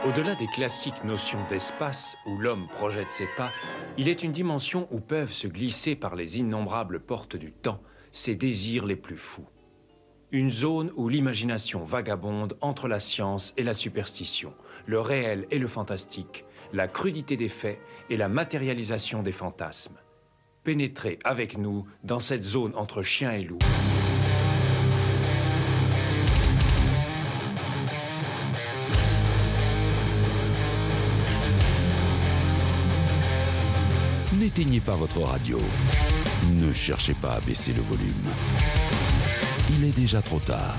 Au-delà des classiques notions d'espace où l'homme projette ses pas, il est une dimension où peuvent se glisser par les innombrables portes du temps ses désirs les plus fous. Une zone où l'imagination vagabonde entre la science et la superstition, le réel et le fantastique, la crudité des faits et la matérialisation des fantasmes. Pénétrez avec nous dans cette zone entre chien et loup. N'éteignez pas votre radio. Ne cherchez pas à baisser le volume. Il est déjà trop tard.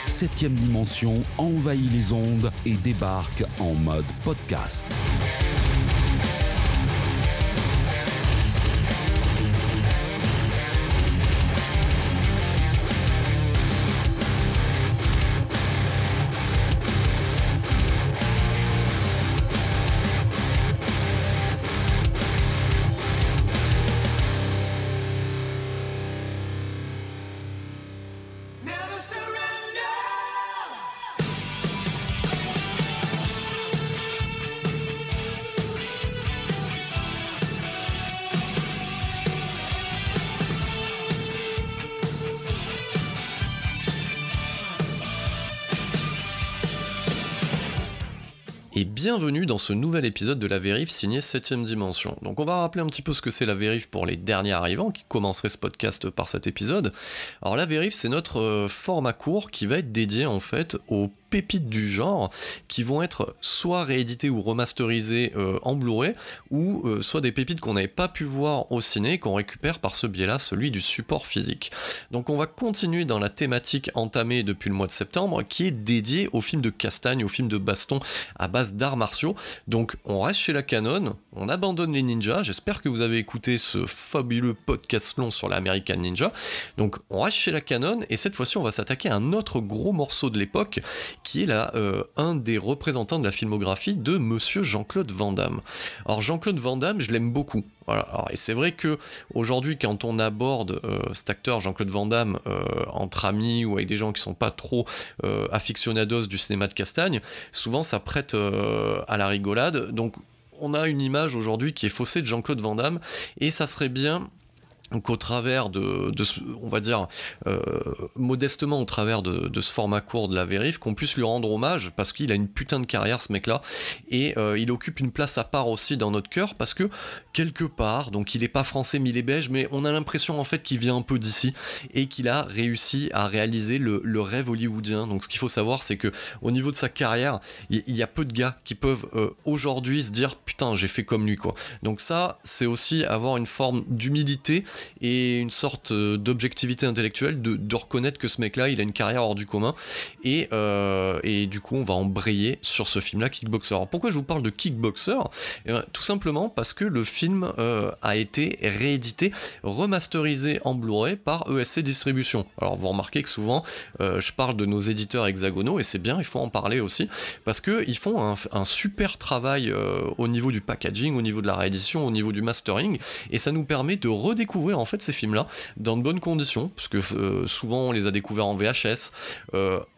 7e dimension envahit les ondes et débarque en mode podcast. Et bienvenue dans ce nouvel épisode de La Vérif signé 7ème Dimension. Donc on va rappeler un petit peu ce que c'est La Vérif pour les derniers arrivants qui commenceraient ce podcast par cet épisode. Alors La Vérif, c'est notre format court qui va être dédié en fait aux pépites du genre qui vont être soit rééditées ou remasterisées en Blu-ray ou soit des pépites qu'on n'avait pas pu voir au ciné qu'on récupère par ce biais-là, celui du support physique. Donc on va continuer dans la thématique entamée depuis le mois de septembre qui est dédiée aux films de castagne, aux films de baston à base d'arts martiaux. Donc on reste chez la canon, on abandonne les ninjas. J'espère que vous avez écouté ce fabuleux podcast long sur l'American Ninja. Donc on reste chez la canon et cette fois-ci on va s'attaquer à un autre gros morceau de l'époque qui est là un des représentants de la filmographie de Monsieur Jean-Claude Van Damme. Alors Jean-Claude Van Damme, je l'aime beaucoup. Voilà. Alors, et c'est vrai que aujourd'hui, quand on aborde cet acteur Jean-Claude Van Damme entre amis ou avec des gens qui sont pas trop aficionados du cinéma de castagne, souvent ça prête à la rigolade. Donc on a une image aujourd'hui qui est faussée de Jean-Claude Van Damme et ça serait bien qu'au travers de ce, on va dire modestement au travers de ce format court de La Vérif, qu'on puisse lui rendre hommage parce qu'il a une putain de carrière ce mec là et il occupe une place à part aussi dans notre cœur parce que quelque part, donc il est pas français mais il est belge, mais on a l'impression en fait qu'il vient un peu d'ici et qu'il a réussi à réaliser le rêve hollywoodien. Donc ce qu'il faut savoir c'est que au niveau de sa carrière il y a peu de gars qui peuvent aujourd'hui se dire putain j'ai fait comme lui quoi. Donc ça c'est aussi avoir une forme d'humilité et une sorte d'objectivité intellectuelle de reconnaître que ce mec-là, il a une carrière hors du commun et du coup, on va embrayer sur ce film-là, Kickboxer. Alors, pourquoi je vous parle de Kickboxer ? Tout simplement parce que le film a été réédité, remasterisé en Blu-ray par ESC Distribution. Alors, vous remarquez que souvent, je parle de nos éditeurs hexagonaux et c'est bien, il faut en parler aussi parce qu'ils font un super travail au niveau du packaging, au niveau de la réédition, au niveau du mastering et ça nous permet de redécouvrir en fait ces films-là dans de bonnes conditions, parce que souvent on les a découverts en VHS.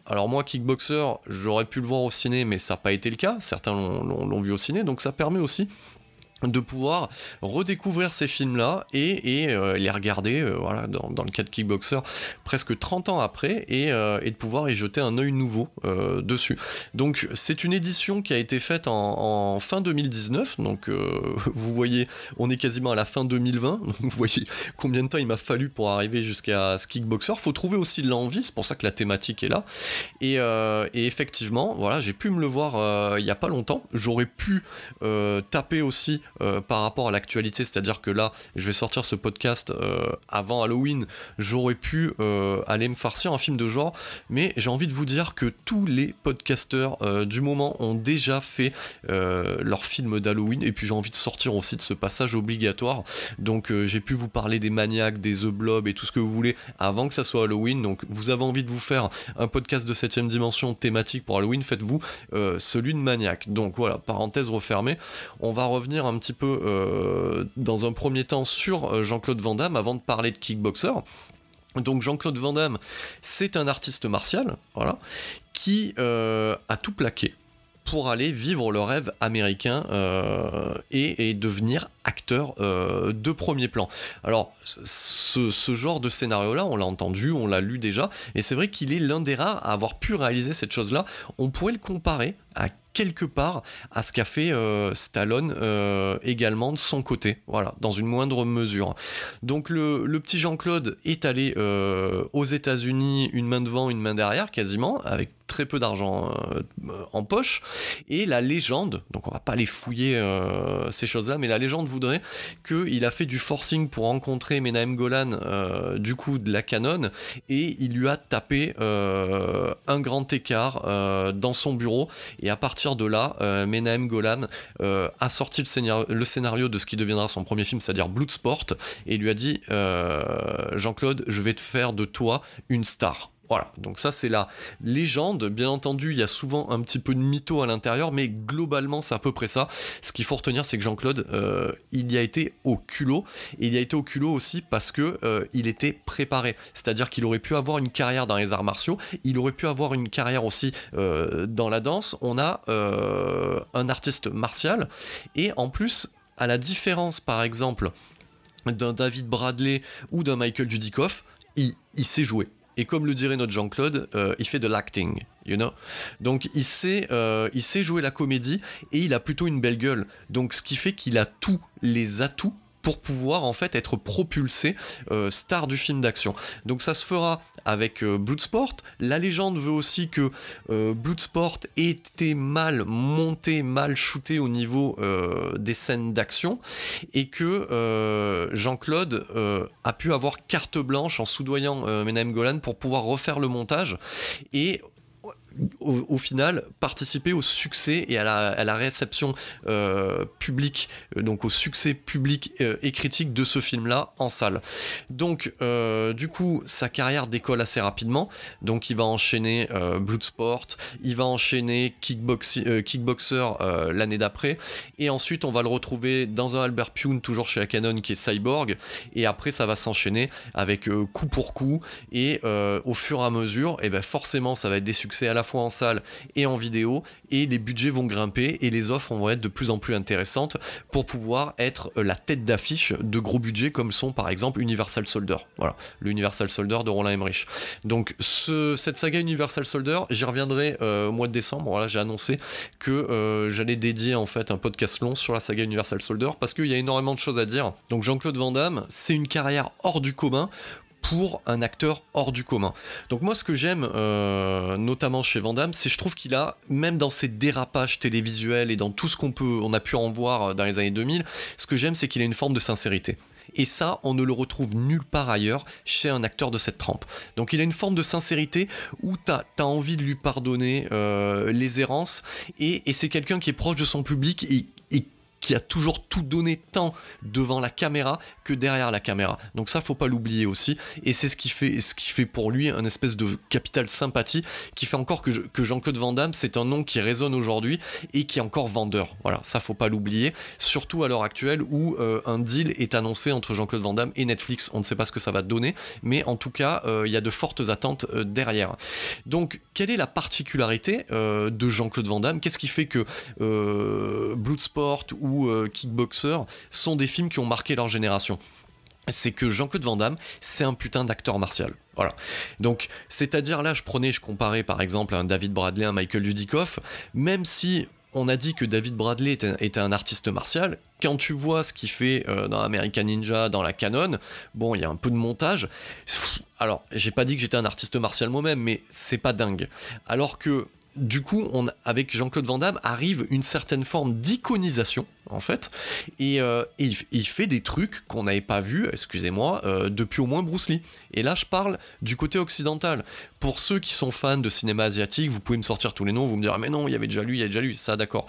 Alors moi, Kickboxer, j'aurais pu le voir au ciné, mais ça n'a pas été le cas. Certains l'ont vu au ciné, donc ça permet aussi de pouvoir redécouvrir ces films-là et les regarder voilà, dans le cas de Kickboxer presque 30 ans après et de pouvoir y jeter un œil nouveau dessus. Donc c'est une édition qui a été faite en fin 2019, donc vous voyez on est quasiment à la fin 2020, donc vous voyez combien de temps il m'a fallu pour arriver jusqu'à ce Kickboxer. Faut trouver aussi de l'envie, c'est pour ça que la thématique est là et effectivement voilà, j'ai pu me le voir il y a pas longtemps. J'aurais pu taper aussi par rapport à l'actualité, c'est-à-dire que là je vais sortir ce podcast avant Halloween, j'aurais pu aller me farcir un film de genre, mais j'ai envie de vous dire que tous les podcasteurs du moment ont déjà fait leur film d'Halloween, et puis j'ai envie de sortir aussi de ce passage obligatoire, donc j'ai pu vous parler des Maniacs, des The Blob et tout ce que vous voulez avant que ça soit Halloween. Donc vous avez envie de vous faire un podcast de 7ème dimension thématique pour Halloween, faites-vous celui de Maniac. Donc voilà, parenthèse refermée, on va revenir un petit peu dans un premier temps sur Jean-Claude Van Damme avant de parler de Kickboxer. Donc Jean-Claude Van Damme, c'est un artiste martial, voilà, qui a tout plaqué. pour aller vivre le rêve américain et devenir acteur de premier plan. Alors, ce genre de scénario-là, on l'a entendu, on l'a lu déjà, et c'est vrai qu'il est l'un des rares à avoir pu réaliser cette chose-là. On pourrait le comparer à quelque part à ce qu'a fait Stallone également de son côté, voilà, dans une moindre mesure. Donc le petit Jean-Claude est allé aux États-Unis, une main devant, une main derrière, quasiment, avec très peu d'argent en poche, et la légende, donc on va pas les fouiller ces choses-là, mais la légende voudrait qu'il a fait du forcing pour rencontrer Menahem Golan, du coup de la Canon, et il lui a tapé un grand écart dans son bureau, et à partir de là, Menahem Golan a sorti le scénario de ce qui deviendra son premier film, c'est-à-dire Bloodsport, et lui a dit Jean-Claude, je vais te faire de toi une star. Voilà, donc ça c'est la légende. Bien entendu, il y a souvent un petit peu de mytho à l'intérieur, mais globalement c'est à peu près ça. Ce qu'il faut retenir, c'est que Jean-Claude, il y a été au culot, et il y a été au culot aussi parce que il était préparé. C'est-à-dire qu'il aurait pu avoir une carrière dans les arts martiaux, il aurait pu avoir une carrière aussi dans la danse. On a un artiste martial, et en plus, à la différence par exemple d'un David Bradley ou d'un Michael Dudikoff, il sait jouer. Et comme le dirait notre Jean-Claude, il fait de l'acting, you know. Donc il sait jouer la comédie, et il a plutôt une belle gueule. Donc ce qui fait qu'il a tous les atouts pour pouvoir en fait être propulsé star du film d'action. Donc ça se fera avec Bloodsport. La légende veut aussi que Bloodsport était mal monté, mal shooté au niveau des scènes d'action, et que Jean-Claude a pu avoir carte blanche en soudoyant Menahem Golan pour pouvoir refaire le montage, et au final participer au succès et à la réception publique, donc au succès public et critique de ce film-là en salle. Donc du coup sa carrière décolle assez rapidement, donc il va enchaîner Bloodsport, il va enchaîner Kickboxer l'année d'après, et ensuite on va le retrouver dans un Albert Pyun, toujours chez la Canon, qui est Cyborg, et après ça va s'enchaîner avec coup pour coup, et au fur et à mesure, et ben forcément ça va être des succès à la fois en salle et en vidéo, et les budgets vont grimper et les offres vont être de plus en plus intéressantes pour pouvoir être la tête d'affiche de gros budgets comme sont par exemple Universal Soldier. Voilà, le Universal Soldier de Roland Emmerich. Donc cette saga Universal Soldier, j'y reviendrai au mois de décembre. Voilà, j'ai annoncé que j'allais dédier en fait un podcast long sur la saga Universal Soldier parce qu'il y a énormément de choses à dire. Donc Jean-Claude Van Damme, c'est une carrière hors du commun pour un acteur hors du commun. Donc moi ce que j'aime notamment chez Van Damme, c'est je trouve qu'il a, même dans ses dérapages télévisuels et dans tout ce on a pu en voir dans les années 2000, ce que j'aime c'est qu'il a une forme de sincérité. Et ça, on ne le retrouve nulle part ailleurs chez un acteur de cette trempe. Donc il a une forme de sincérité où t'as envie de lui pardonner les errances, et c'est quelqu'un qui est proche de son public et qui a toujours tout donné tant devant la caméra que derrière la caméra. Donc ça, faut pas l'oublier aussi. Et c'est ce qui fait pour lui un espèce de capital sympathie qui fait encore que Jean-Claude Van Damme, c'est un nom qui résonne aujourd'hui et qui est encore vendeur. Voilà, ça faut pas l'oublier. Surtout à l'heure actuelle où un deal est annoncé entre Jean-Claude Van Damme et Netflix. On ne sait pas ce que ça va donner, mais en tout cas, il y a de fortes attentes derrière. Donc, quelle est la particularité de Jean-Claude Van Damme ? Qu'est-ce qui fait que Bloodsport ou Kickboxer sont des films qui ont marqué leur génération ? C'est que Jean-Claude Van Damme, c'est un putain d'acteur martial. Voilà. Donc, c'est-à-dire là, je comparais par exemple un David Bradley, un Michael Dudikoff, même si on a dit que David Bradley était un artiste martial, quand tu vois ce qu'il fait dans American Ninja, dans la Canon, bon, il y a un peu de montage. Alors, j'ai pas dit que j'étais un artiste martial moi-même, mais c'est pas dingue. Alors que du coup, avec Jean-Claude Van Damme, arrive une certaine forme d'iconisation, en fait, et il fait des trucs qu'on n'avait pas vus, excusez-moi, depuis au moins Bruce Lee. Et là, je parle du côté occidental. Pour ceux qui sont fans de cinéma asiatique, vous pouvez me sortir tous les noms, vous me direz, mais non, il y avait déjà lui, ça, d'accord.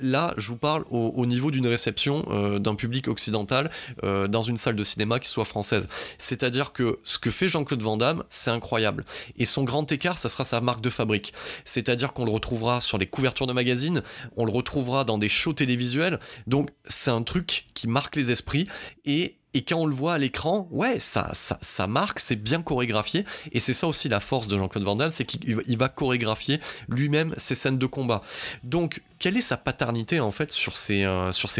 Là, je vous parle au niveau d'une réception d'un public occidental dans une salle de cinéma qui soit française. C'est-à-dire que ce que fait Jean-Claude Van Damme, c'est incroyable. Et son grand écart, ça sera sa marque de fabrique. C'est-à-dire qu'on le retrouvera sur les couvertures de magazines, on le retrouvera dans des shows télévisuels. Donc, c'est un truc qui marque les esprits et Et quand on le voit à l'écran, ouais, ça marque, c'est bien chorégraphié. Et c'est ça aussi la force de Jean-Claude Van Damme, c'est qu'il va chorégraphier lui-même ses scènes de combat. Donc, quelle est sa paternité en fait sur ses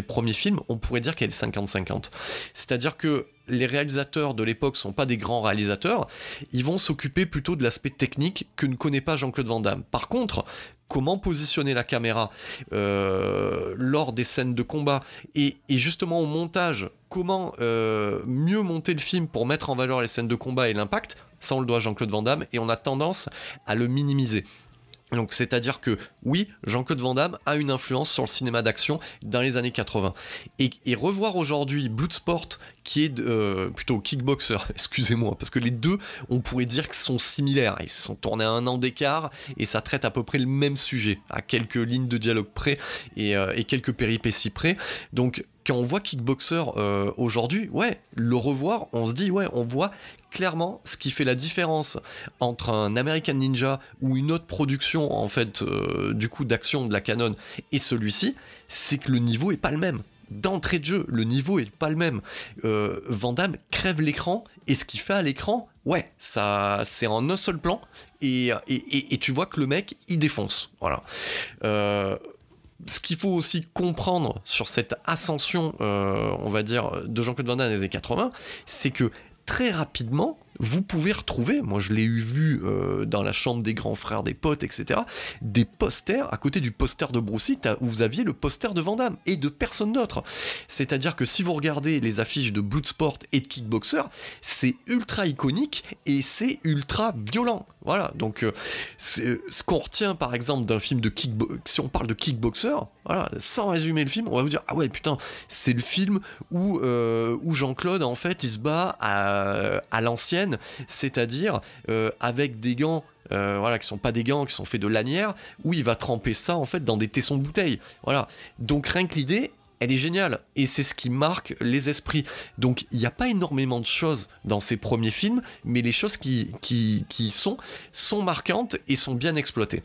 premiers films? On pourrait dire qu'elle est 50-50. C'est-à-dire que les réalisateurs de l'époque sont pas des grands réalisateurs, ils vont s'occuper plutôt de l'aspect technique que ne connaît pas Jean-Claude Van Damme. Par contre, comment positionner la caméra lors des scènes de combat et justement au montage, comment mieux monter le film pour mettre en valeur les scènes de combat et l'impact, ça on le doit à Jean-Claude Van Damme et on a tendance à le minimiser. Donc c'est-à-dire que oui, Jean-Claude Van Damme a une influence sur le cinéma d'action dans les années 80. Et revoir aujourd'hui Bloodsport, qui est plutôt Kickboxer, excusez-moi, parce que les deux, on pourrait dire qu'ils sont similaires. Ils se sont tournés à 1 an d'écart et ça traite à peu près le même sujet, à quelques lignes de dialogue près et quelques péripéties près. Donc quand on voit Kickboxer aujourd'hui, ouais, le revoir, on se dit, ouais, on voit clairement ce qui fait la différence entre un American Ninja ou une autre production en fait du coup d'action de la Canon et celui-ci, c'est que le niveau est pas le même. D'entrée de jeu, le niveau est pas le même. Van Damme crève l'écran et ce qu'il fait à l'écran, ouais, ça c'est en un seul plan et tu vois que le mec il défonce. Voilà. Ce qu'il faut aussi comprendre sur cette ascension, on va dire, de Jean-Claude Van Damme dans les années 80, c'est que très rapidement, vous pouvez retrouver, moi je l'ai vu dans la chambre des grands frères, des potes, etc., des posters, à côté du poster de Bruce Lee, où vous aviez le poster de Van Damme, et de personne d'autre. C'est-à-dire que si vous regardez les affiches de Bloodsport et de Kickboxer, c'est ultra iconique, et c'est ultra violent. Voilà, donc ce qu'on retient par exemple d'un film de Kickboxer, si on parle de Kickboxer, voilà, sans résumer le film, on va vous dire, ah ouais putain, c'est le film où Jean-Claude en fait il se bat à l'ancienne, c'est-à-dire avec des gants voilà, qui sont pas des gants, qui sont faits de lanières, où il va tremper ça en fait dans des tessons de bouteilles. Voilà, donc rien que l'idée, elle est géniale, et c'est ce qui marque les esprits. Donc il n'y a pas énormément de choses dans ces premiers films, mais les choses qui sont marquantes et sont bien exploitées.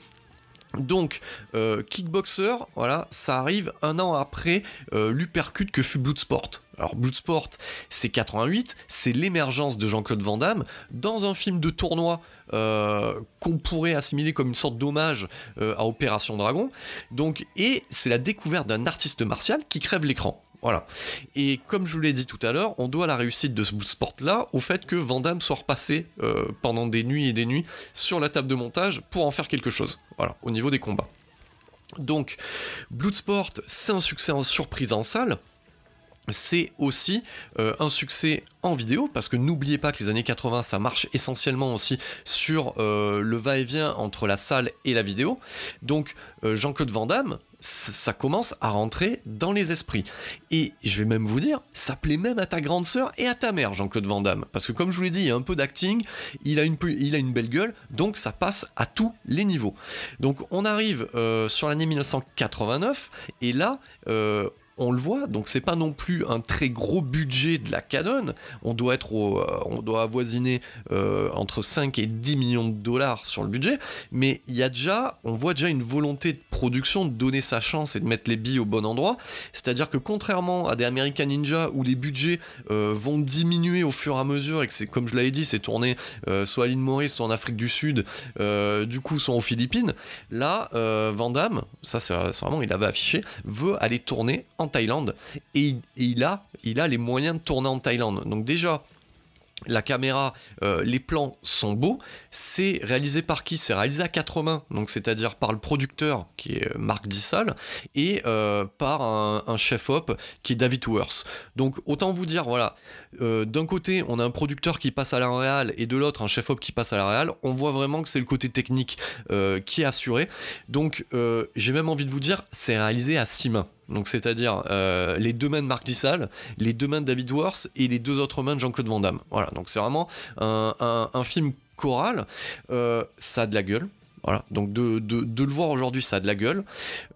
Donc Kickboxer, voilà, ça arrive 1 an après l'uppercut que fut Bloodsport. Alors Bloodsport, c'est 88, c'est l'émergence de Jean-Claude Van Damme dans un film de tournoi qu'on pourrait assimiler comme une sorte d'hommage à Opération Dragon. Donc, et c'est la découverte d'un artiste martial qui crève l'écran. Voilà. Et comme je vous l'ai dit tout à l'heure, on doit la réussite de ce Bloodsport-là au fait que Van Damme soit repassé pendant des nuits et des nuits sur la table de montage pour en faire quelque chose. Voilà, au niveau des combats. Donc, Bloodsport, c'est un succès en surprise en salle. C'est aussi un succès en vidéo, parce que n'oubliez pas que les années 80, ça marche essentiellement aussi sur le va-et-vient entre la salle et la vidéo. Donc Jean-Claude Van Damme, ça commence à rentrer dans les esprits. Et je vais même vous dire, ça plaît même à ta grande sœur et à ta mère, Jean-Claude Van Damme. Parce que comme je vous l'ai dit, il y a un peu d'acting, il a une belle gueule, donc ça passe à tous les niveaux. Donc on arrive sur l'année 1989, et là... on le voit, donc c'est pas non plus un très gros budget de la Canon, on doit avoisiner entre 5 et 10 millions de dollars sur le budget, mais on voit déjà une volonté de production de donner sa chance et de mettre les billes au bon endroit, c'est-à-dire que contrairement à des American Ninja où les budgets vont diminuer au fur et à mesure et que c'est, comme je l'avais dit, c'est tourné soit à l'île Maurice, soit en Afrique du Sud, du coup soit aux Philippines, là Van Damme, ça c'est vraiment, il avait affiché, veut aller tourner en Thaïlande, et il a les moyens de tourner en Thaïlande. Donc déjà, la caméra, les plans sont beaux. C'est réalisé par qui ? C'est réalisé à 4 mains, donc c'est-à-dire par le producteur qui est Marc Dissal et par un chef-op qui est David Worth. Donc autant vous dire, voilà, d'un côté on a un producteur qui passe à la réal et de l'autre un chef-op qui passe à la réal. On voit vraiment que c'est le côté technique qui est assuré. Donc j'ai même envie de vous dire, c'est réalisé à 6 mains. Donc c'est-à-dire les 2 mains de Marc Dissal, les 2 mains de David Worth et les 2 autres mains de Jean-Claude Van Damme. Voilà, donc c'est vraiment un film choral, ça a de la gueule. Voilà, donc de le voir aujourd'hui, ça a de la gueule.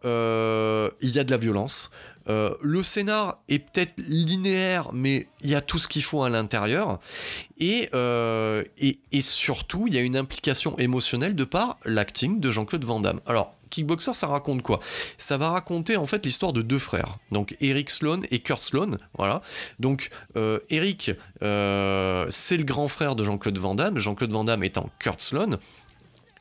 Il y a de la violence. Le scénar est peut-être linéaire, mais il y a tout ce qu'il faut à l'intérieur. Et surtout, il y a une implication émotionnelle de par l'acting de Jean-Claude Van Damme. Alors, Kickboxer, ça raconte quoi? Ça va raconter en fait l'histoire de deux frères, donc Eric Sloan et Kurt Sloan, voilà. Donc Eric, c'est le grand frère de Jean-Claude Van Damme, Jean-Claude Van Damme étant Kurt Sloan.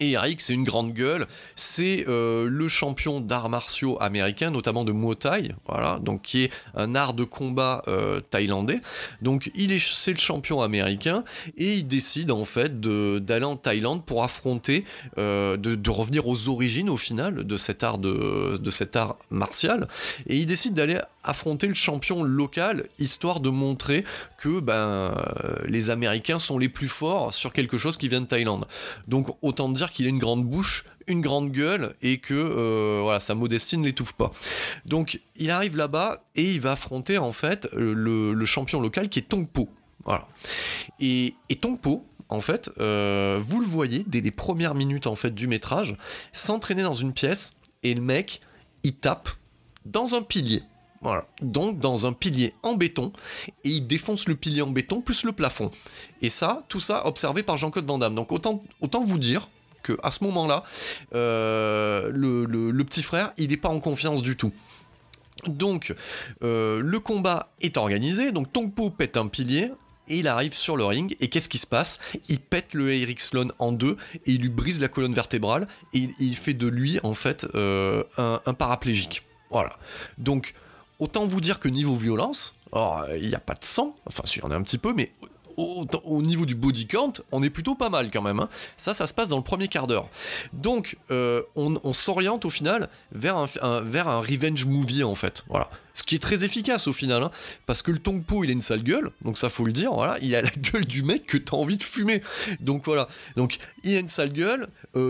Et Eric, c'est une grande gueule, c'est le champion d'arts martiaux américains, notamment de Muay Thai, voilà, donc qui est un art de combat thaïlandais. Donc c'est le champion américain, et il décide en fait d'aller en Thaïlande pour affronter, de revenir aux origines au final de cet art martial, et il décide d'aller affronter le champion local, histoire de montrer que les Américains sont les plus forts sur quelque chose qui vient de Thaïlande. Donc autant dire qu'il a une grande bouche, une grande gueule, et que sa modestie ne l'étouffe pas. Donc il arrive là-bas et il va affronter en fait le champion local qui est Tongpo. Voilà. Et Tongpo, en fait, vous le voyez dès les premières minutes en fait du métrage, s'entraîner dans une pièce, et le mec il tape dans un pilier. Voilà, donc dans un pilier en béton, et il défonce le pilier en béton plus le plafond. Et ça, tout ça observé par Jean-Claude Van Damme. Donc autant vous dire que à ce moment-là, le petit frère, il n'est pas en confiance du tout. Donc le combat est organisé, donc Tongpo pète un pilier, et il arrive sur le ring, et qu'est-ce qui se passe? Il pète le Eric Sloan en deux, et il lui brise la colonne vertébrale, et il fait de lui en fait un paraplégique. Voilà, donc autant vous dire que niveau violence, alors il n'y a pas de sang, enfin si, il y en a un petit peu, mais au niveau du body count, on est plutôt pas mal quand même, hein. Ça se passe dans le premier quart d'heure. Donc on s'oriente au final vers un revenge movie en fait, voilà. Ce qui est très efficace au final, hein, parce que le Tongpo il a une sale gueule, donc ça faut le dire, voilà, il a la gueule du mec que t'as envie de fumer. Donc voilà, donc il a une sale gueule,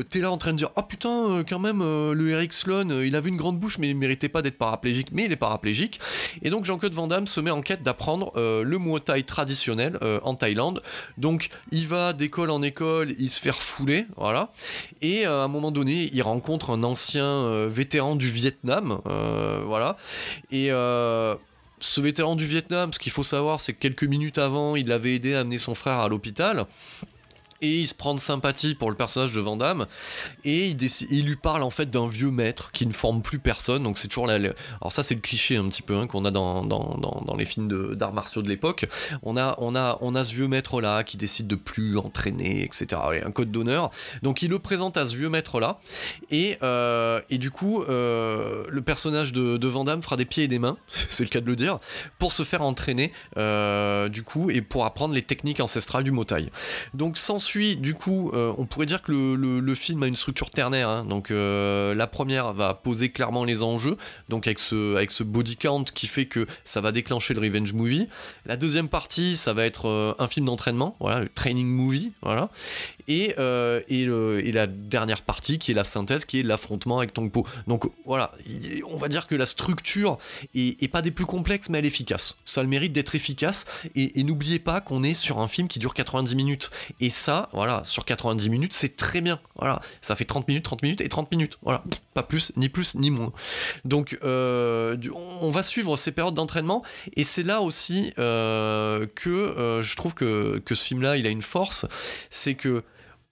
t'es là en train de dire oh putain quand même le Eric Sloan il avait une grande bouche mais il méritait pas d'être paraplégique, mais il est paraplégique. Et donc Jean-Claude Van Damme se met en quête d'apprendre le Muay Thai traditionnel en Thaïlande. Donc il va d'école en école, il se fait refouler, voilà. Et à un moment donné il rencontre un ancien vétéran du Vietnam, voilà. Et ce vétéran du Vietnam, ce qu'il faut savoir, c'est que quelques minutes avant, il l'avait aidé à amener son frère à l'hôpital. Et il se prend de sympathie pour le personnage de Van Damme, et il lui parle en fait d'un vieux maître qui ne forme plus personne. Donc c'est toujours alors ça c'est le cliché un petit peu hein, qu'on a dans les films d'arts martiaux de l'époque. On a ce vieux maître là qui décide de plus entraîner, etc. Et un code d'honneur. Donc il le présente à ce vieux maître là, et du coup le personnage de Van Damme fera des pieds et des mains, c'est le cas de le dire, pour se faire entraîner du coup, et pour apprendre les techniques ancestrales du Muay Thai. Donc du coup, on pourrait dire que le film a une structure ternaire, hein. Donc la première va poser clairement les enjeux, donc avec ce body count qui fait que ça va déclencher le revenge movie. La deuxième partie, ça va être un film d'entraînement, voilà, le training movie, voilà. Et la dernière partie qui est la synthèse, qui est l'affrontement avec Tongpo. Donc voilà, on va dire que la structure est pas des plus complexes, mais elle est efficace. Ça a le mérite d'être efficace, et n'oubliez pas qu'on est sur un film qui dure 90 minutes. Et ça, voilà, sur 90 minutes, c'est très bien. Voilà, ça fait 30 minutes et 30 minutes. Voilà, pas plus ni moins. Donc on va suivre ces périodes d'entraînement, et c'est là aussi que je trouve que ce film-là, il a une force, c'est que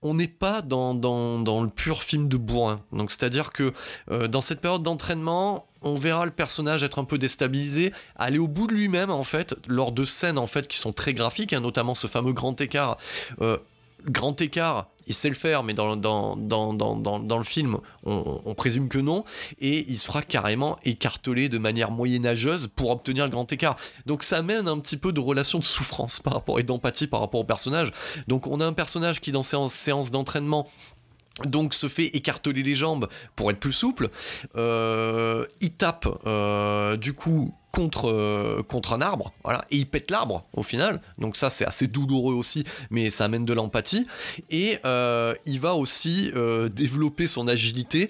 on n'est pas dans le pur film de bourrin. Donc c'est-à-dire que dans cette période d'entraînement, on verra le personnage être un peu déstabilisé, aller au bout de lui-même en fait, lors de scènes en fait qui sont très graphiques, hein, notamment ce fameux grand écart. Grand écart, il sait le faire, mais dans le film, on présume que non, et il se fera carrément écarteler de manière moyenâgeuse pour obtenir le grand écart. Donc ça amène un petit peu de relation de souffrance par rapport, et d'empathie par rapport au personnage. Donc on a un personnage qui, dans séance d'entraînement, donc se fait écarteler les jambes pour être plus souple. Il tape du coup contre un arbre, voilà, et il pète l'arbre au final, donc ça c'est assez douloureux aussi, mais ça amène de l'empathie. Et il va aussi développer son agilité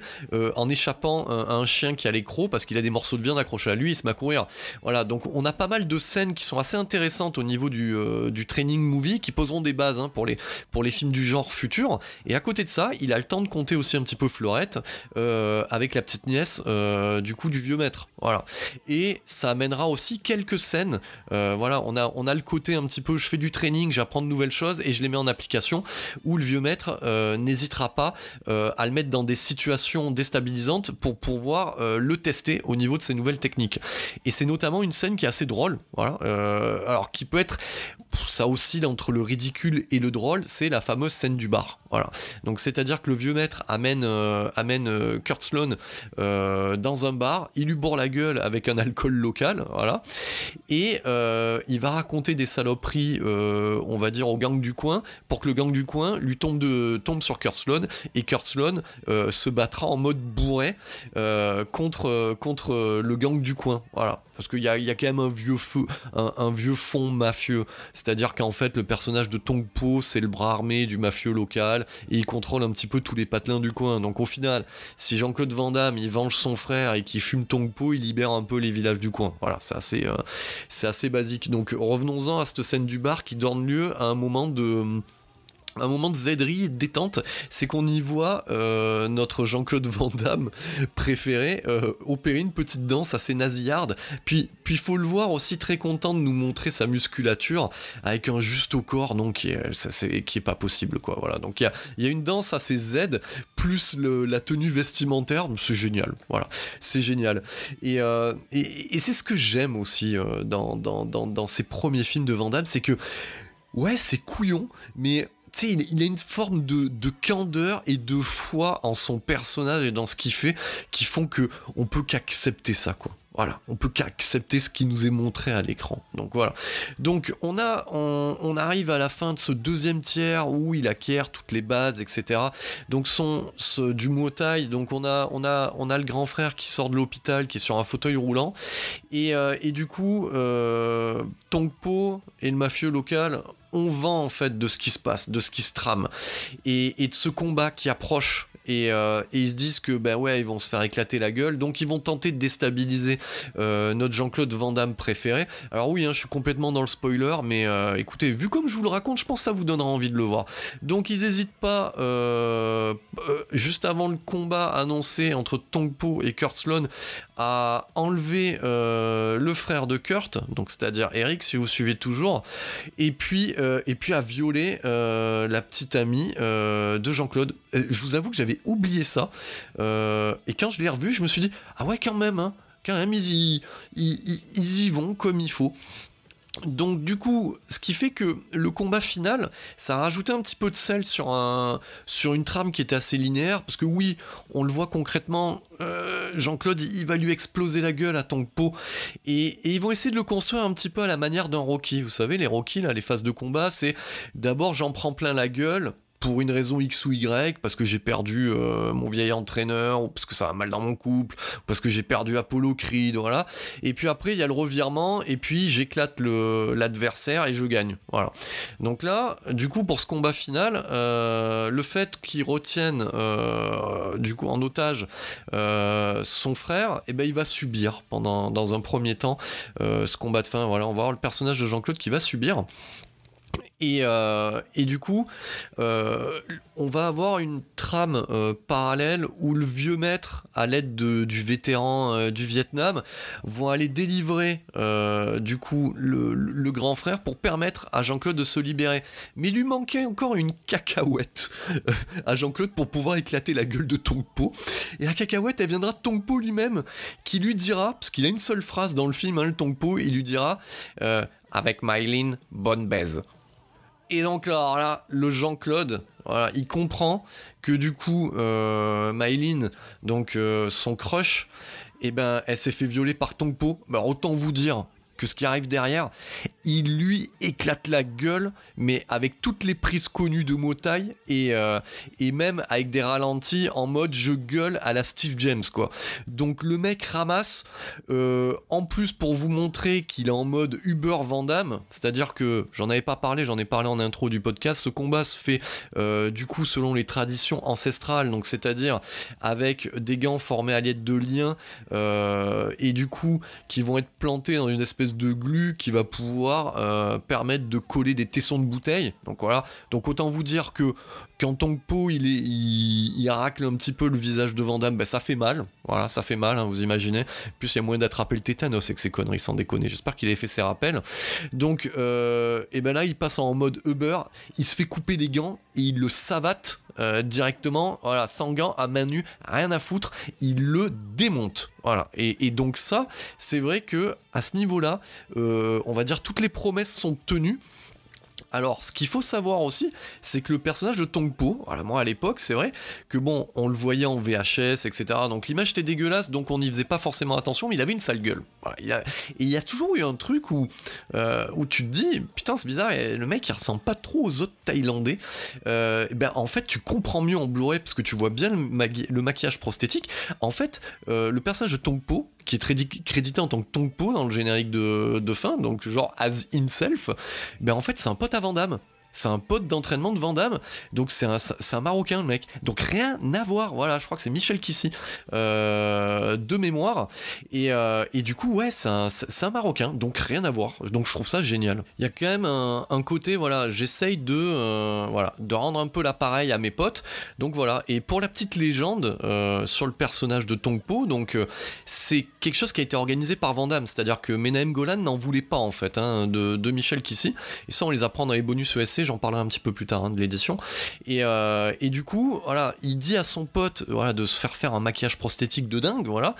en échappant à un chien qui a les crocs, parce qu'il a des morceaux de viande accrochés à lui, il se met à courir. Voilà, donc on a pas mal de scènes qui sont assez intéressantes au niveau du training movie, qui poseront des bases hein, pour les films du genre futur. Et à côté de ça, il a le temps de compter aussi un petit peu Fleurette avec la petite nièce du coup du vieux maître, voilà. Et ça ça amènera aussi quelques scènes. Voilà, on a le côté un petit peu, je fais du training, j'apprends de nouvelles choses et je les mets en application, où le vieux maître n'hésitera pas à le mettre dans des situations déstabilisantes pour pouvoir le tester au niveau de ses nouvelles techniques. Et c'est notamment une scène qui est assez drôle, voilà, alors qui peut être, ça oscille entre le ridicule et le drôle, c'est la fameuse scène du bar. Voilà. Donc c'est-à-dire que le vieux maître amène Kurt Sloan dans un bar, il lui bourre la gueule avec un alcool local, voilà, et il va raconter des saloperies, on va dire, au gang du coin, pour que le gang du coin lui tombe sur Kurt Sloan, et Kurt Sloan se battra en mode bourré contre le gang du coin, voilà. Parce qu'il y a quand même un vieux fond mafieux. C'est-à-dire qu'en fait, le personnage de Tong Po, c'est le bras armé du mafieux local, et il contrôle un petit peu tous les patelins du coin. Donc au final, si Jean-Claude Van Damme, il venge son frère et qu'il fume Tong Po, il libère un peu les villages du coin. Voilà, c'est assez basique. Donc revenons-en à cette scène du bar qui donne lieu à un moment de zèderie et de détente, c'est qu'on y voit notre Jean-Claude Van Damme préféré opérer une petite danse assez nasillarde, puis faut le voir aussi très content de nous montrer sa musculature avec un juste au corps, donc qui est pas possible, quoi. Voilà, donc il y a une danse assez Z plus la tenue vestimentaire, c'est génial, voilà, c'est génial, et c'est ce que j'aime aussi dans ces premiers films de Van Damme, c'est que ouais, c'est couillon, mais tu sais, il a une forme de candeur et de foi en son personnage et dans ce qu'il fait, qui font que on peut qu'accepter ça, quoi. Voilà, on peut qu'accepter ce qui nous est montré à l'écran. Donc voilà. Donc on arrive à la fin de ce deuxième tiers où il acquiert toutes les bases, etc. Donc du Muay Thai, donc on a le grand frère qui sort de l'hôpital, qui est sur un fauteuil roulant, et du coup Tong Po et le mafieux local, on vend en fait de ce qui se passe, de ce qui se trame, et de ce combat qui approche. Et ils se disent que ben ouais, ils vont se faire éclater la gueule, donc ils vont tenter de déstabiliser notre Jean-Claude Van Damme préféré. Alors oui, hein, je suis complètement dans le spoiler, mais écoutez, vu comme je vous le raconte, je pense que ça vous donnera envie de le voir. Donc ils n'hésitent pas, juste avant le combat annoncé entre Tong Po et Kurt Sloan, à enlever le frère de Kurt, donc c'est-à-dire Eric, si vous suivez toujours, et puis à violer la petite amie de Jean-Claude. Je vous avoue que j'avais oublié ça, et quand je l'ai revu, je me suis dit ah ouais, quand même, ils y vont comme il faut. Donc du coup, ce qui fait que le combat final, ça a rajouté un petit peu de sel sur une trame qui était assez linéaire, parce que oui, on le voit concrètement, Jean-Claude, il va lui exploser la gueule à Tong Po, et ils vont essayer de le construire un petit peu à la manière d'un Rocky. Vous savez, les Rocky, là, les phases de combat, c'est d'abord j'en prends plein la gueule, pour une raison X ou Y, parce que j'ai perdu mon vieil entraîneur, ou parce que ça va mal dans mon couple, ou parce que j'ai perdu Apollo Creed, voilà. Et puis après, il y a le revirement, et puis j'éclate l'adversaire et je gagne. Voilà. Donc là, du coup, pour ce combat final, le fait qu'ils retiennent du coup en otage son frère, et ben il va subir dans un premier temps ce combat de fin. Voilà, on va voir le personnage de Jean-Claude qui va subir. Et du coup, on va avoir une trame parallèle où le vieux maître, à l'aide du vétéran du Vietnam, vont aller délivrer du coup le grand frère pour permettre à Jean-Claude de se libérer. Mais il lui manquait encore une cacahuète à Jean-Claude pour pouvoir éclater la gueule de Tong Po. Et la cacahuète, elle viendra de Tong Po lui-même, qui lui dira, parce qu'il a une seule phrase dans le film, hein, le Tong Po, il lui dira avec Maïline, bonne baise. Et donc alors là, le Jean-Claude, voilà, il comprend que du coup, Maïline, donc son crush, eh ben, elle s'est fait violer par Tong Po. Alors autant vous dire que ce qui arrive derrière, il lui éclate la gueule, mais avec toutes les prises connues de Muay Thai, et même avec des ralentis en mode je gueule à la Steve James, quoi. Donc le mec ramasse, en plus pour vous montrer qu'il est en mode Uber Van Damme, c'est-à-dire que j'en ai parlé en intro du podcast, ce combat se fait du coup selon les traditions ancestrales, donc c'est-à-dire avec des gants formés à l'aide de liens, et du coup qui vont être plantés dans une espèce de glu qui va pouvoir permettre de coller des tessons de bouteille. Donc voilà, donc autant vous dire que quand Tong Po il racle un petit peu le visage de Van Damme, ben ça fait mal, Voilà, ça fait mal, hein, vous imaginez. En plus, il y a moyen d'attraper le tétanos avec ces conneries, sans déconner. J'espère qu'il avait fait ses rappels. Donc, et ben là, il passe en mode Uber, il se fait couper les gants et il le savate directement, voilà, sans gants, à main nue, rien à foutre, il le démonte. Voilà. Et donc ça, c'est vrai que à ce niveau-là, on va dire toutes les promesses sont tenues. Alors, ce qu'il faut savoir aussi, c'est que le personnage de Tong Po, voilà, moi à l'époque, c'est vrai que bon, on le voyait en VHS, etc. Donc l'image était dégueulasse, donc on n'y faisait pas forcément attention, mais il avait une sale gueule. Voilà, et il y a toujours eu un truc où tu te dis, putain, c'est bizarre, le mec il ressemble pas trop aux autres Thaïlandais. Ben en fait, tu comprends mieux en Blu-ray parce que tu vois bien le maquillage prosthétique. En fait, le personnage de Tong Po, qui est crédité en tant que Tong Po dans le générique de fin, donc genre as himself, ben en fait c'est un pote à Van Damme. C'est un pote d'entraînement de Van Damme, donc c'est un Marocain le mec, donc rien à voir, voilà, je crois que c'est Michel Kissy de mémoire, et du coup ouais c'est un Marocain, donc rien à voir, donc je trouve ça génial. Il y a quand même un côté, voilà, j'essaye de rendre un peu l'appareil à mes potes, donc voilà, et pour la petite légende sur le personnage de Tong Po, donc c'est quelque chose qui a été organisé par Van Damme, c'est-à-dire que Menahem Golan n'en voulait pas en fait, hein, de Michel Kissy, et ça on les apprend dans les bonus ESC, j'en parlerai un petit peu plus tard, hein, de l'édition, et du coup voilà, il dit à son pote, voilà, de se faire un maquillage prosthétique de dingue, voilà,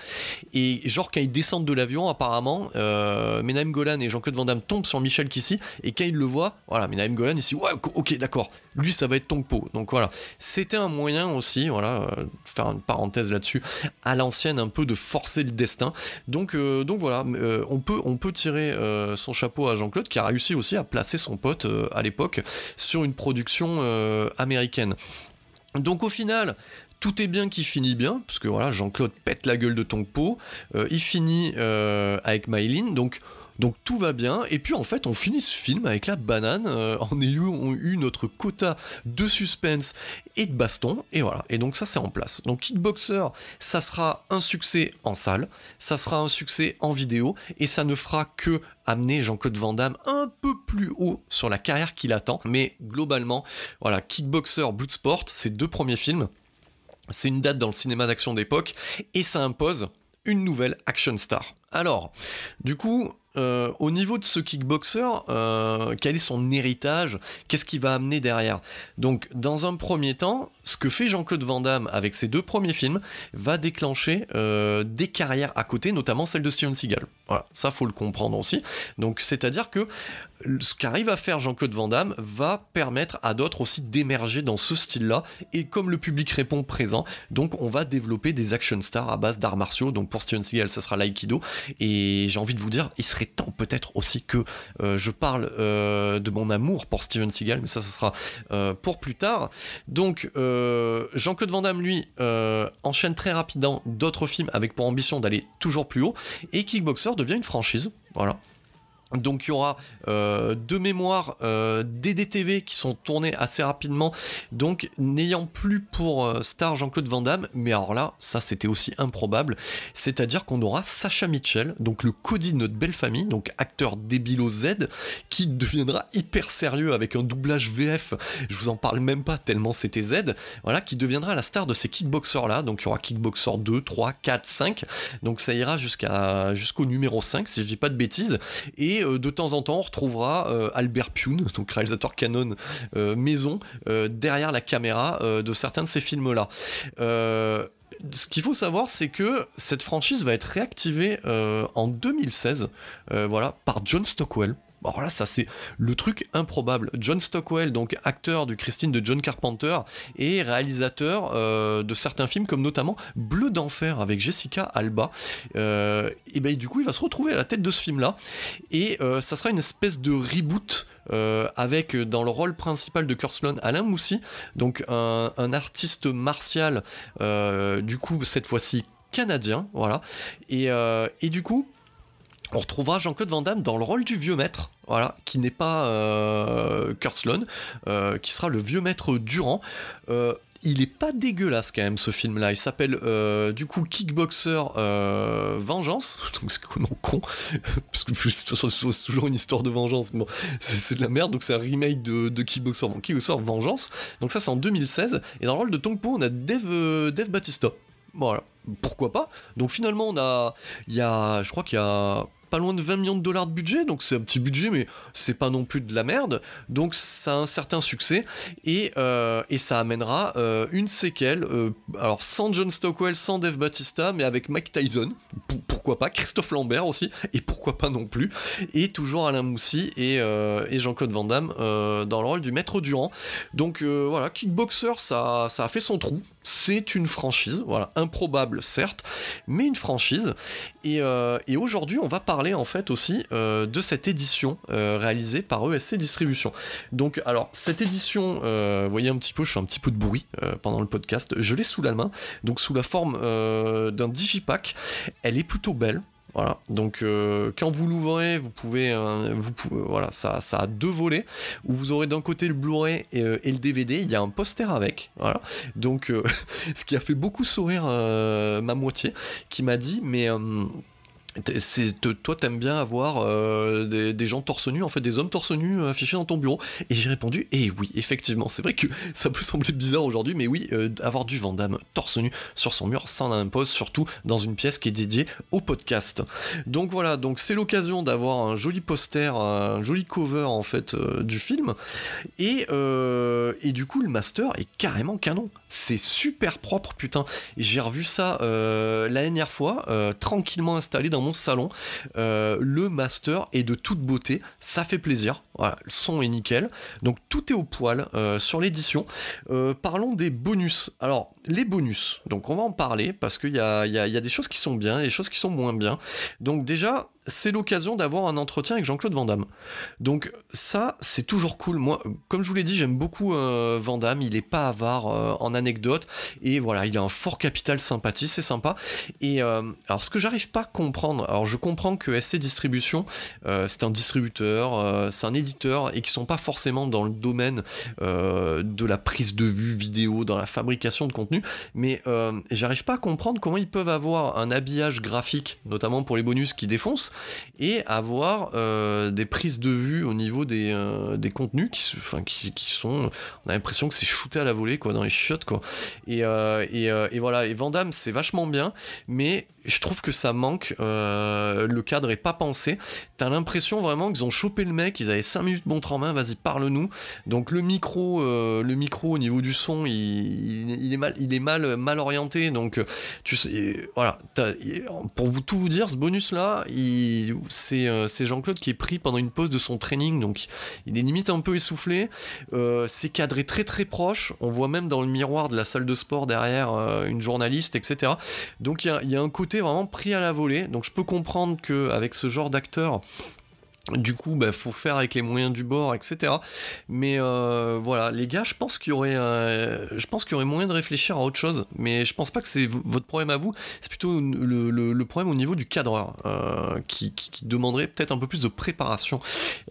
et genre quand ils descendent de l'avion apparemment, Menahem Golan et Jean-Claude Van Damme tombent sur Michel Kissy, et quand il le voit, voilà, Menahem Golan il se dit ouais ok d'accord, lui ça va être Tong Po, donc voilà, c'était un moyen aussi, voilà, faire une parenthèse là-dessus, à l'ancienne un peu de forcer le destin, donc voilà, on peut tirer son chapeau à Jean-Claude qui a réussi aussi à placer son pote à l'époque sur une production américaine. Donc au final, tout est bien qui finit bien, parce que voilà, Jean-Claude pète la gueule de Tong Po, il finit avec Maïline, donc tout va bien, et puis en fait on finit ce film avec la banane, en ayant eu notre quota de suspense et de baston, et voilà, et donc ça c'est en place. Donc Kickboxer, ça sera un succès en salle, ça sera un succès en vidéo, et ça ne fera que amener Jean-Claude Van Damme un peu plus haut sur la carrière qu'il attend, mais globalement, voilà, Kickboxer, Bloodsport, ces deux premiers films, c'est une date dans le cinéma d'action d'époque, et ça impose une nouvelle action star. Alors, du coup, au niveau de ce Kickboxer, quel est son héritage? Qu'est-ce qu'il va amener derrière? Donc, dans un premier temps, ce que fait Jean-Claude Van Damme avec ses deux premiers films va déclencher des carrières à côté, notamment celle de Steven Seagal. Voilà, ça faut le comprendre aussi. Donc, c'est-à-dire que ce qu'arrive à faire Jean-Claude Van Damme va permettre à d'autres aussi d'émerger dans ce style-là, et comme le public répond présent, donc on va développer des action stars à base d'arts martiaux. Donc pour Steven Seagal, ça sera l'aïkido, et j'ai envie de vous dire, il serait temps peut-être aussi que je parle de mon amour pour Steven Seagal, mais ça sera pour plus tard. Donc Jean-Claude Van Damme, lui, enchaîne très rapidement d'autres films avec pour ambition d'aller toujours plus haut, et Kickboxer devient une franchise, voilà. Donc il y aura de mémoire des DTV qui sont tournés assez rapidement, donc n'ayant plus pour star Jean-Claude Van Damme, mais alors là, ça c'était aussi improbable, c'est-à-dire qu'on aura Sacha Mitchell, donc le Cody de notre belle famille, donc acteur débilo Z, qui deviendra hyper sérieux avec un doublage VF, je vous en parle même pas tellement c'était Z, voilà, qui deviendra la star de ces kickboxers là, donc il y aura Kickboxer 2, 3, 4, 5, donc ça ira jusqu'au numéro 5 si je dis pas de bêtises, et de temps en temps on retrouvera Albert Pyun, donc réalisateur Canon maison, derrière la caméra de certains de ces films là. Ce qu'il faut savoir, c'est que cette franchise va être réactivée en 2016, voilà, par John Stockwell. Alors là, ça c'est le truc improbable. John Stockwell, donc acteur du Christine de John Carpenter et réalisateur de certains films comme notamment Bleu d'enfer avec Jessica Alba. Et ben du coup, il va se retrouver à la tête de ce film-là, et ça sera une espèce de reboot. Avec dans le rôle principal de Kurt Sloan Alain Moussi, donc un artiste martial, du coup cette fois-ci canadien, voilà, et du coup on retrouvera Jean-Claude Van Damme dans le rôle du vieux maître, voilà, qui n'est pas Kurt Sloan, qui sera le vieux maître Durand. Il est pas dégueulasse quand même ce film là, il s'appelle du coup Kickboxer Vengeance, donc c'est comment con, parce que c'est toujours une histoire de vengeance, bon, c'est de la merde, donc c'est un remake de Kickboxer, bon, Kickboxer Vengeance, donc ça c'est en 2016, et dans le rôle de Tong Po on a Dave Bautista. Voilà, pourquoi pas. Donc finalement, je crois qu'il y a pas loin de 20 millions de dollars de budget, donc c'est un petit budget, mais c'est pas non plus de la merde, donc ça a un certain succès, et ça amènera une séquelle, alors sans John Stockwell, sans Dave Bautista, mais avec Mike Tyson, pourquoi pas, Christophe Lambert aussi, et pourquoi pas non plus, et toujours Alain Moussy et Jean-Claude Van Damme dans le rôle du maître Durand. Donc voilà, Kickboxer, ça a fait son trou, c'est une franchise, voilà, improbable certes, mais une franchise, et aujourd'hui on va parler en fait aussi de cette édition réalisée par ESC Distribution. Donc alors cette édition, vous voyez un petit peu, je fais un petit peu de bruit pendant le podcast, je l'ai sous la main, donc sous la forme d'un digipack, elle est plutôt belle. Voilà, donc quand vous l'ouvrez, vous pouvez voilà, ça a 2 volets où vous aurez d'un côté le Blu-ray et le DVD. Il y a un poster avec, voilà. Donc ce qui a fait beaucoup sourire ma moitié, qui m'a dit mais toi t'aimes bien avoir des gens torse nu, en fait des hommes torse nu affichés dans ton bureau, et j'ai répondu oui, effectivement, c'est vrai que ça peut sembler bizarre aujourd'hui, mais oui, avoir du Van Damme torse nu sur son mur, ça en impose, surtout dans une pièce qui est dédiée au podcast. Donc voilà, donc c'est l'occasion d'avoir un joli poster, un joli cover en fait du film, et du coup le master est carrément canon, c'est super propre, putain, j'ai revu ça la dernière fois, tranquillement installé dans mon salon, le master est de toute beauté, ça fait plaisir, voilà, le son est nickel, donc tout est au poil sur l'édition. Parlons des bonus. Alors les bonus, donc on va en parler parce qu'il y a des choses qui sont bien et des choses qui sont moins bien. Donc déjà c'est l'occasion d'avoir un entretien avec Jean-Claude Van Damme. Donc ça, c'est toujours cool. Moi, comme je vous l'ai dit, j'aime beaucoup Van Damme. Il est pas avare en anecdotes. Et voilà, il a un fort capital sympathie, c'est sympa. Et alors, ce que j'arrive pas à comprendre, alors je comprends que SC Distribution, c'est un distributeur, c'est un éditeur, et qui sont pas forcément dans le domaine de la prise de vue vidéo, dans la fabrication de contenu. Mais j'arrive pas à comprendre comment ils peuvent avoir un habillage graphique, notamment pour les bonus qui défoncent, et avoir des prises de vue au niveau des contenus qui sont, on a l'impression que c'est shooté à la volée quoi, dans les shots quoi, et voilà, et Van Damme c'est vachement bien, mais je trouve que ça manque, le cadre est pas pensé, t'as l'impression vraiment qu'ils ont chopé le mec, ils avaient 5 minutes montre en main, vas-y parle-nous, donc le micro au niveau du son il est mal orienté, donc tu sais, voilà, pour tout vous dire, ce bonus là c'est Jean-Claude qui est pris pendant une pause de son training, donc il est limite un peu essoufflé, c'est cadré très très proche, on voit même dans le miroir de la salle de sport derrière une journaliste, etc. Donc il y a un côté vraiment pris à la volée, donc je peux comprendre qu'avec ce genre d'acteur, du coup, faut faire avec les moyens du bord, etc. Mais voilà, les gars, je pense qu'il y aurait moyen de réfléchir à autre chose. Mais je pense pas que c'est votre problème à vous. C'est plutôt le problème au niveau du cadreur, qui demanderait peut-être un peu plus de préparation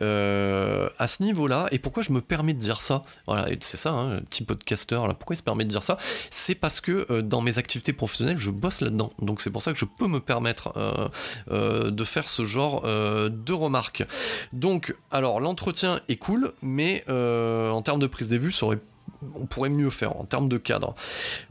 à ce niveau-là. Et pourquoi je me permets de dire ça ? Voilà, et c'est ça, hein, le petit podcasteur là. Pourquoi il se permet de dire ça ? C'est parce que dans mes activités professionnelles, je bosse là-dedans. Donc c'est pour ça que je peux me permettre de faire ce genre de remarques. Donc, alors l'entretien est cool, mais en termes de prise des vues, on pourrait mieux faire en termes de cadre.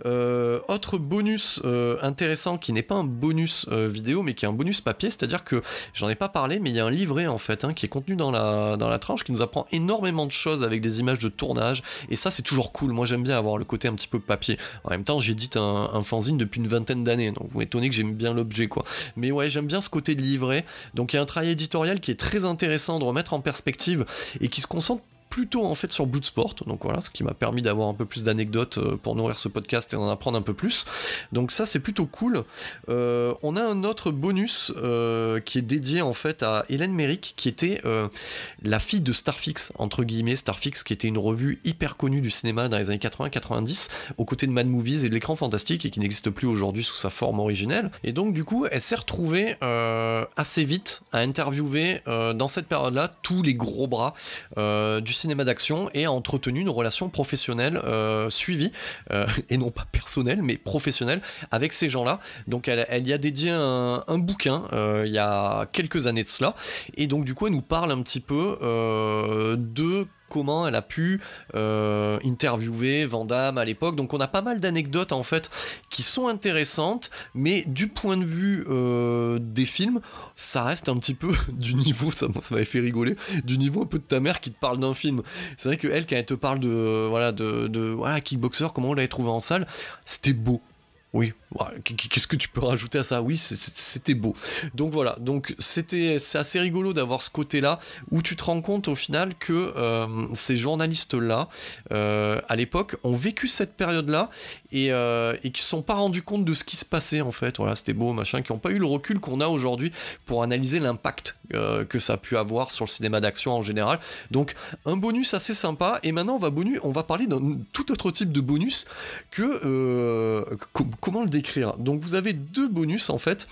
Autre bonus intéressant qui n'est pas un bonus vidéo mais qui est un bonus papier, c'est-à-dire que j'en ai pas parlé mais il y a un livret en fait qui est contenu dans la tranche, qui nous apprend énormément de choses avec des images de tournage, et ça c'est toujours cool. Moi j'aime bien avoir le côté un petit peu papier. En même temps j'édite un fanzine depuis une 20aine d'années, donc vous m'étonnez que j'aime bien l'objet quoi. Mais ouais, j'aime bien ce côté de livret. Donc il y a un travail éditorial qui est très intéressant de remettre en perspective et qui se concentre plutôt en fait sur Bloodsport, donc voilà, ce qui m'a permis d'avoir un peu plus d'anecdotes pour nourrir ce podcast et d'en apprendre un peu plus, donc ça c'est plutôt cool. On a un autre bonus qui est dédié en fait à Hélène Méric, qui était la fille de Starfix, entre guillemets. Starfix qui était une revue hyper connue du cinéma dans les années 80-90, aux côtés de Mad Movies et de l'écran fantastique, et qui n'existe plus aujourd'hui sous sa forme originelle, et donc du coup elle s'est retrouvée assez vite à interviewer dans cette période là tous les gros bras du cinéma d'action, et a entretenu une relation professionnelle suivie, et non pas personnelle mais professionnelle, avec ces gens-là. Donc elle y a dédié un bouquin il y a quelques années de cela, et donc du coup elle nous parle un petit peu de comment elle a pu interviewer Van Damme à l'époque. Donc on a pas mal d'anecdotes en fait qui sont intéressantes, mais du point de vue des films, ça reste un petit peu du niveau, ça m'avait fait rigoler, du niveau un peu de ta mère qui te parle d'un film. C'est vrai que elle, quand elle te parle de Kickboxer, comment on l'avait trouvé en salle, c'était beau. Oui, qu'est-ce que tu peux rajouter à ça? Oui, c'était beau. Donc voilà, donc c'est assez rigolo d'avoir ce côté-là où tu te rends compte au final que ces journalistes-là, à l'époque, ont vécu cette période-là et qui se sont pas rendus compte de ce qui se passait en fait. Voilà, c'était beau, machin, qui n'ont pas eu le recul qu'on a aujourd'hui pour analyser l'impact que ça a pu avoir sur le cinéma d'action en général. Donc un bonus assez sympa. Et maintenant on va parler d'un tout autre type de bonus que comment le décrire? Donc vous avez 2 bonus en fait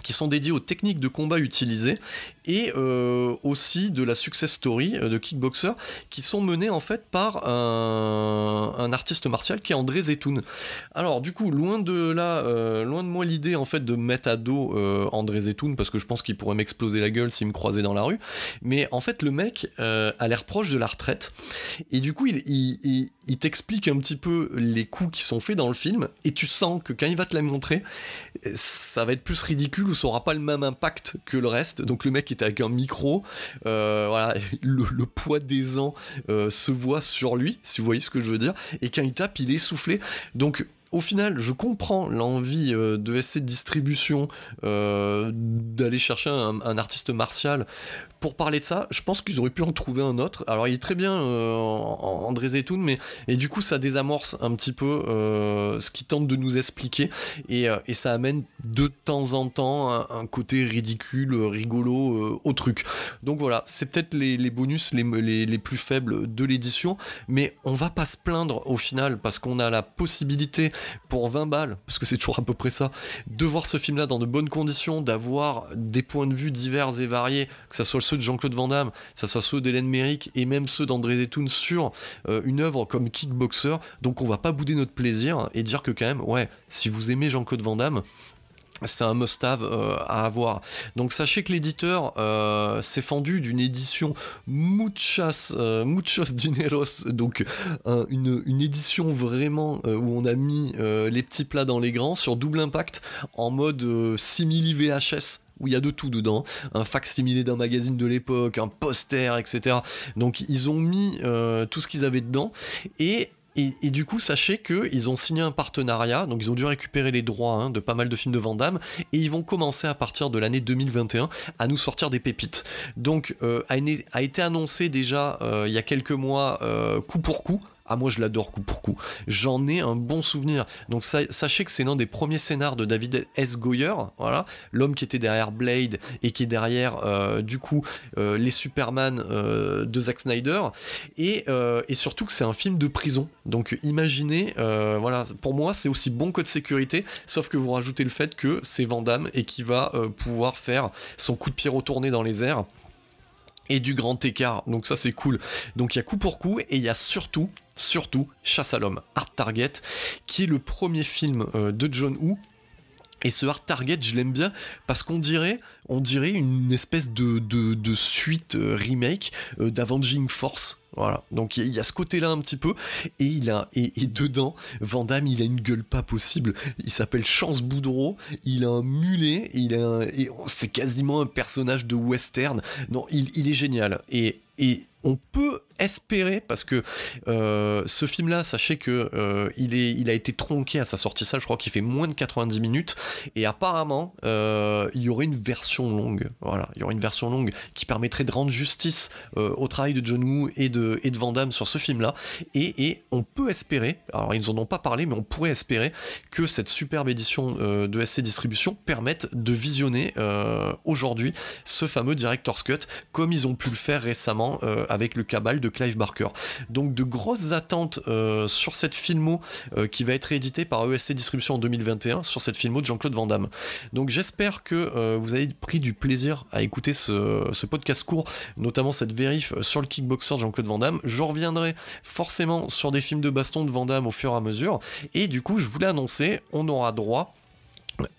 qui sont dédiés aux techniques de combat utilisées et aussi de la success story de Kickboxer qui sont menées en fait par un artiste martial qui est André Zetoun. Alors du coup loin de moi l'idée en fait de mettre à dos André Zetoun parce que je pense qu'il pourrait m'exploser la gueule s'il me croisait dans la rue, mais en fait le mec a l'air proche de la retraite et du coup il t'explique un petit peu les coups qui sont faits dans le film et tu sens que quand il va te la montrer ça va être plus ridicule ou ça aura pas le même impact que le reste. Donc le mec est avec un micro, voilà, le poids des ans se voit sur lui, si vous voyez ce que je veux dire, et quand il tape il est essoufflé. Donc au final, je comprends l'envie de SC de distribution d'aller chercher un artiste martial pour parler de ça. Je pense qu'ils auraient pu en trouver un autre. Alors il est très bien André Zetoun, mais et du coup ça désamorce un petit peu ce qu'il tente de nous expliquer et ça amène de temps en temps un côté ridicule, rigolo au truc. Donc voilà, c'est peut-être les bonus les plus faibles de l'édition, mais on va pas se plaindre au final parce qu'on a la possibilité pour 20 balles, parce que c'est toujours à peu près ça, de voir ce film-là dans de bonnes conditions, d'avoir des points de vue divers et variés, que ça soit ceux de Jean-Claude Van Damme, que ça soit ceux d'Hélène Méric et même ceux d'André Zetoun sur une œuvre comme Kickboxer. Donc on va pas bouder notre plaisir et dire que quand même, ouais, si vous aimez Jean-Claude Van Damme, c'est un must-have à avoir. Donc sachez que l'éditeur s'est fendu d'une édition muchos dineros, donc une édition vraiment où on a mis les petits plats dans les grands sur double impact en mode simili VHS où il y a de tout dedans, un facsimilé d'un magazine de l'époque, un poster, etc. Donc ils ont mis tout ce qu'ils avaient dedans et du coup, sachez qu'ils ont signé un partenariat, donc ils ont dû récupérer les droits de pas mal de films de Van Damme, et ils vont commencer à partir de l'année 2021 à nous sortir des pépites. Donc, a été annoncé déjà il y a quelques mois, coup pour coup. Ah, moi je l'adore coup pour coup. J'en ai un bon souvenir. Donc sachez que c'est l'un des premiers scénars de David S. Goyer, voilà, l'homme qui était derrière Blade et qui est derrière du coup les Superman de Zack Snyder et surtout que c'est un film de prison. Donc imaginez, voilà, pour moi c'est aussi bon que de sécurité, sauf que vous rajoutez le fait que c'est Van Damme et qui va pouvoir faire son coup de pied retourné dans les airs et du grand écart, donc ça c'est cool. Donc il y a coup pour coup et il y a surtout Chasse à l'homme, Hard Target, qui est le premier film de John Woo. Et ce Hard Target, je l'aime bien parce qu'on dirait une espèce de suite remake d'Avenging Force. Voilà, donc il y a ce côté-là un petit peu, et dedans, Van Damme, il a une gueule pas possible. Il s'appelle Chance Boudreau, il a un mulet, et c'est quasiment un personnage de western. Non, il est génial. Et on peut espérer, parce que ce film-là, sachez que il a été tronqué à sa sortie salle, je crois qu'il fait moins de 90 minutes, et apparemment, il y aurait une version longue. Voilà, il y aurait une version longue qui permettrait de rendre justice au travail de John Woo et de Van Damme sur ce film-là, et on peut espérer, alors ils nous en ont pas parlé, mais on pourrait espérer que cette superbe édition de SC Distribution permette de visionner aujourd'hui ce fameux Director's Cut, comme ils ont pu le faire récemment avec le Cabal de Clive Barker. Donc de grosses attentes sur cette filmo qui va être éditée par ESC Distribution en 2021, sur cette filmo de Jean-Claude Van Damme. Donc j'espère que vous avez pris du plaisir à écouter ce podcast court, notamment cette vérif sur le Kickboxer de Jean-Claude Van Damme. Je reviendrai forcément sur des films de baston de Van Damme au fur et à mesure, et du coup je voulais annoncer, on aura droit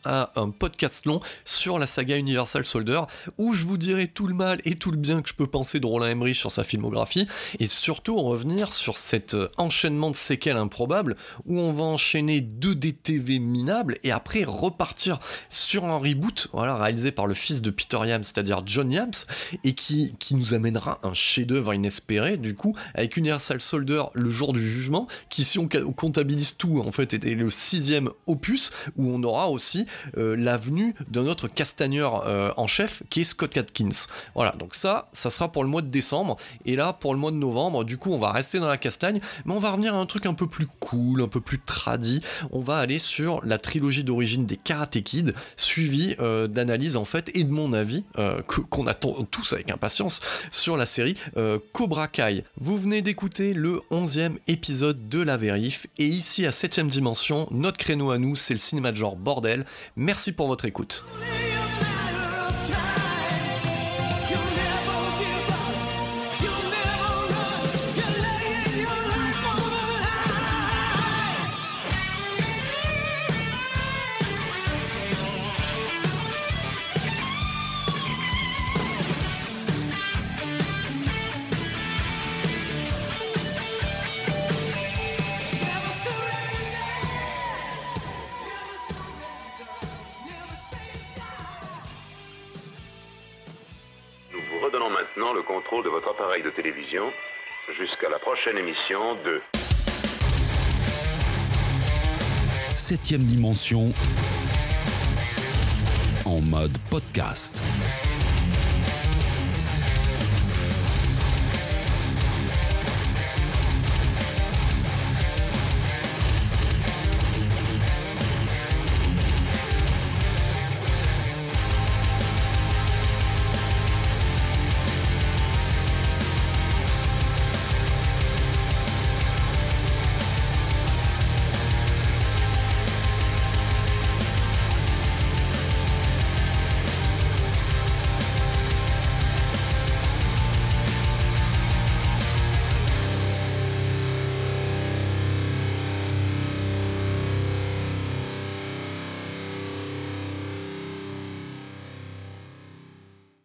à un podcast long sur la saga Universal Soldier, où je vous dirai tout le mal et tout le bien que je peux penser de Roland Emmerich sur sa filmographie, et surtout en revenir sur cet enchaînement de séquelles improbables, où on va enchaîner 2 DTV minables, et après repartir sur un reboot, voilà, réalisé par le fils de Peter Yams, c'est-à-dire John Yams, et qui nous amènera un chef-d'œuvre inespéré, du coup, avec Universal Soldier, le jour du jugement, qui, si on comptabilise tout, en fait, était le 6e opus, où on aura aussi la venue d'un autre castagneur en chef qui est Scott Adkins. Voilà, donc ça sera pour le mois de décembre, et là pour le mois de novembre, du coup on va rester dans la castagne, mais on va revenir à un truc un peu plus cool, un peu plus tradi. On va aller sur la trilogie d'origine des Karate Kid, suivi d'analyse en fait, et de mon avis, qu'on attend tous avec impatience, sur la série Cobra Kai. Vous venez d'écouter le 11e épisode de La Vérif, et ici à 7ème dimension, notre créneau à nous, c'est le cinéma de genre bordel. Merci pour votre écoute. Redonnons maintenant le contrôle de votre appareil de télévision jusqu'à la prochaine émission de 7ème dimension en mode podcast.